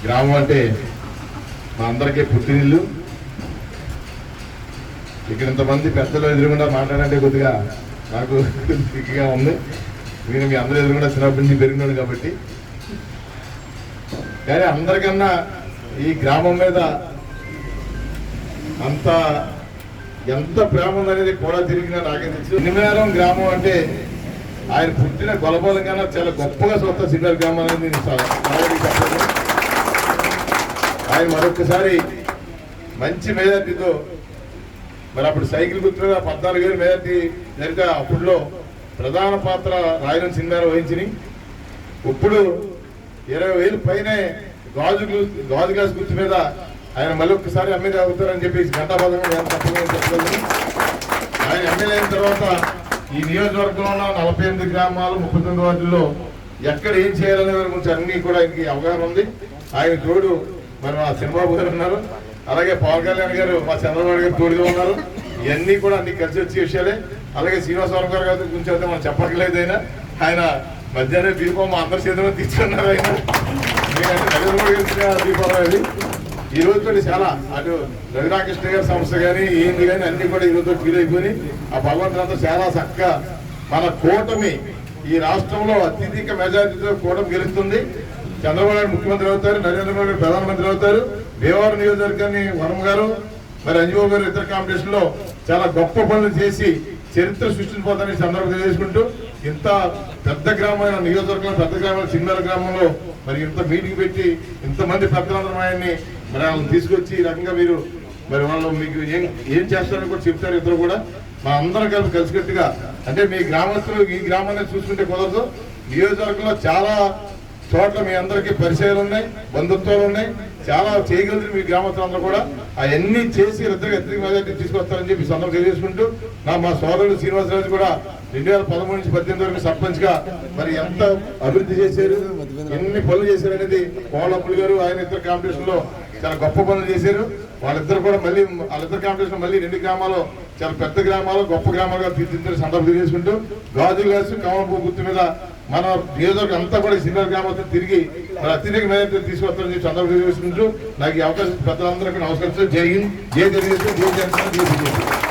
గ్రామం అంటే మా అందరికీ పుట్టినిల్లు. ఇక్కడ ఇంతమంది పెద్దలు ఎదురుగుండా మాట్లాడంటే కొద్దిగా నాకు దిక్కుగా ఉంది. నేను మీ అందరూ ఎదురుగుండా చిన్నప్పటి నుంచి పెరిగినాడు కాబట్టి. కానీ అందరికన్నా ఈ గ్రామం మీద ఎంత ప్రేమ ఉందనేది కూడా తిరిగినా నాకే తెలుసు. సినిమేరం గ్రామం అంటే ఆయన పుట్టిన గొలబోలం కన్నా చాలా గొప్పగా సొంత సినిమా గ్రామం అనేది నేను చెప్పలేదు. ఆయన మరొకసారి మంచి మెజార్టీతో మరి అప్పుడు సైకిల్ గుర్తు మీద 14,000 మెజార్టీ జరిగితే అప్పుడులో ప్రధాన పాత్ర రాయడం సినిమాలో వహించి ఇప్పుడు 20,000 పైనే గాజు గ్లాస్ గుర్తు మీద ఆయన మళ్ళీ ఒక్కసారి ఎమ్మెల్యే అవుతారని చెప్పేసి ఘంటాపదంగా చెప్పలేదు. ఆయన ఎమ్మెల్యే అయిన తర్వాత ఈ నియోజకవర్గంలో ఉన్న 48 గ్రామాలు 39 వార్డుల్లో ఎక్కడ ఏం చేయాలనే దాని గురించి అన్ని కూడా ఆయనకి అవగాహన ఉంది. ఆయన తోడు మరి మా చంద్రబాబు గారు ఉన్నారు, అలాగే పవన్ కళ్యాణ్ గారు మా చంద్రబాబు గారు తోడుగా ఉన్నారు. ఇవన్నీ కూడా అన్ని కలిసి వచ్చే విషయాలే. అలాగే శ్రీనివాసరావు గారు గురించి అయితే మనం చెప్పట్లేదు. ఆయన మధ్యాహ్నం దీపం మా అందరి చేతిలో తీసుకున్నారు. ఆయన దీపావళి ఈ రోజుతో చాలా అటు రఘురామకృష్ణ గారి సంస్థ కానీ ఏంది కానీ అన్ని కూడా ఈ రోజుతో ఫీల్ అయిపోయి ఆ భగవంతులంతా చాలా చక్కగా మన కూటమి ఈ రాష్ట్రంలో అత్యధిక మెజారిటీతో కూటమి గెలుస్తుంది. చంద్రబాబు నాయుడు ముఖ్యమంత్రి అవుతారు, నరేంద్ర మోడీ ప్రధానమంత్రి అవుతారు. భీమవరం నియోజకవర్గాన్ని వరం గారు మరి అంజుబాబు గారు ఇతర కాంపిటీషన్ లో చాలా గొప్ప పనులు చేసి చరిత్ర సృష్టించిపోతారని సందర్భంగా తెలియజేసుకుంటూ ఇంత పెద్ద గ్రామమైన నియోజకవర్గంలో పెద్ద గ్రామం చిన్నల గ్రామంలో మరి ఇంత మీటింగ్ పెట్టి ఇంతమంది పెద్దలందరూ ఆయన్ని మరి వాళ్ళని తీసుకొచ్చి ఈ రకంగా మీరు మరి వాళ్ళు మీకు ఏం చేస్తారని కూడా చెప్తారు. ఇద్దరు కూడా మా అందరం కలిసికట్టుగా అంటే మీ గ్రామస్తులు ఈ గ్రామాన్ని చూసుకుంటే కుదరదు. నియోజకవర్గంలో చాలా చోట్ల మీ అందరికీ పరిచయాలు ఉన్నాయి, బంధుత్వాలు ఉన్నాయి, చాలా చేయగలుగుతారు మీ గ్రామస్తులందరూ కూడా. అవన్నీ చేసి ఇద్దరికి అత్యధిక మెజార్టీ తీసుకొస్తారని చెప్పి సందర్భం తెలియజేసుకుంటూ మా సోదరుడు శ్రీనివాసరాజు కూడా 2013 నుంచి 18 వరకు సర్పంచ్ గా మరి ఎంత అభివృద్ధి చేశారు, ఎన్ని పనులు చేశారు అనేది కోలప్పులు గారు ఆయన ఇద్దరు కాంపిటీషన్ లో చాలా గొప్ప పనులు చేశారు. వాళ్ళిద్దరు కూడా వాళ్ళిద్దరు కాంపిటీషన్ మళ్ళీ 2 గ్రామాలు చాలా పెద్ద గ్రామాలు గొప్ప గ్రామాలుగా తీర్చిదిద్దారు సందర్భం తెలియజేసుకుంటూ గాజు గ్లాసు కమలపు గుర్తు మీద మన నియోజకవర్గం అంతా కూడా సినిమా గ్రామాలతో తిరిగి మరి అత్యధిక మెజార్టీ తీసుకొస్తారని చెప్పి సందర్భం తెలియజేసుకుంటూ నాకు ఈ అవకాశం పెద్దలందరికీ నమస్కరిస్తూ జై హింద్, జై తెలుగుదేశం, జై జనసేన, జై బీజేపీ.